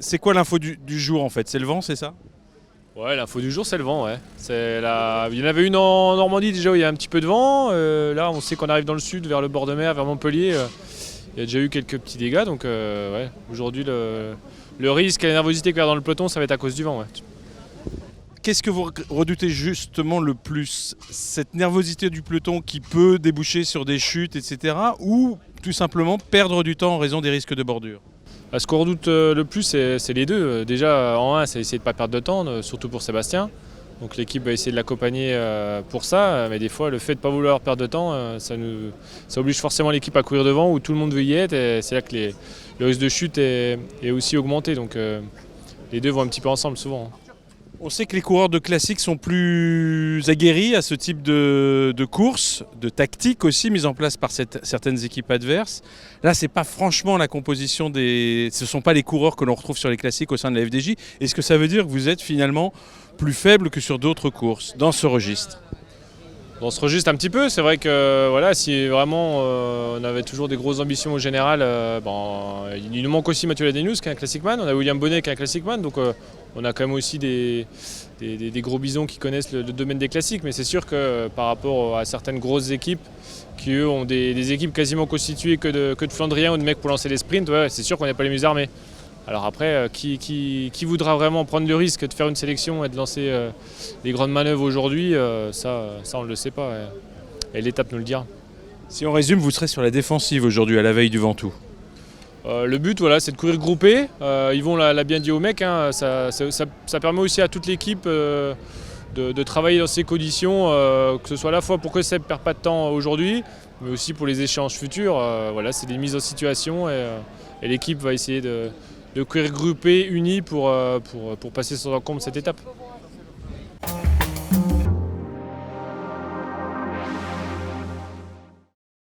C'est quoi l'info du jour en fait? C'est le vent, c'est ça? Ouais, l'info du jour, c'est le vent. Ouais. Il y en avait une en Normandie déjà où il y a un petit peu de vent. Là, on sait qu'on arrive dans le sud, vers le bord de mer, vers Montpellier. Il y a déjà eu quelques petits dégâts. Donc, ouais. Aujourd'hui, le risque et la nervosité qu'il y a dans le peloton, ça va être à cause du vent. Ouais. Qu'est-ce que vous redoutez justement le plus? Cette nervosité du peloton qui peut déboucher sur des chutes, etc. Ou tout simplement perdre du temps en raison des risques de bordure? Ce qu'on redoute le plus, c'est les deux. Déjà, en un, c'est essayer de ne pas perdre de temps, surtout pour Sébastien. Donc l'équipe va essayer de l'accompagner pour ça. Mais des fois, le fait de ne pas vouloir perdre de temps, ça oblige forcément l'équipe à courir devant où tout le monde veut y être. Et c'est là que le risque de chute est aussi augmenté. Donc les deux vont un petit peu ensemble souvent. On sait que les coureurs de classique sont plus aguerris à ce type de course, de tactique aussi mise en place par certaines équipes adverses. Là, c'est pas franchement la composition ce sont pas les coureurs que l'on retrouve sur les classiques au sein de la FDJ. Est-ce que ça veut dire que vous êtes finalement plus faible que sur d'autres courses dans ce registre? On se registre un petit peu, c'est vrai que voilà, si vraiment on avait toujours des grosses ambitions au général, il nous manque aussi Mathieu Ladenius qui est un classic man, on a William Bonnet qui est un classic man, donc on a quand même aussi des gros bisons qui connaissent le domaine des classiques, mais c'est sûr que par rapport à certaines grosses équipes qui eux ont des équipes quasiment constituées que de Flandriens ou de mecs pour lancer les sprints, ouais, c'est sûr qu'on n'est pas les mieux armés. Alors après, qui voudra vraiment prendre le risque de faire une sélection et de lancer les grandes manœuvres aujourd'hui, ça on ne le sait pas. Et l'étape nous le dira. Si on résume, vous serez sur la défensive aujourd'hui à la veille du Ventoux. Le but, voilà, c'est de courir groupé. Yvon l'a bien dit aux mecs, hein, ça permet aussi à toute l'équipe de travailler dans ces conditions, que ce soit à la fois pour que Seb ne perde pas de temps aujourd'hui, mais aussi pour les échanges futurs. Voilà, c'est des mises en situation et l'équipe va essayer de courir groupé, unis pour passer sans encombre cette étape.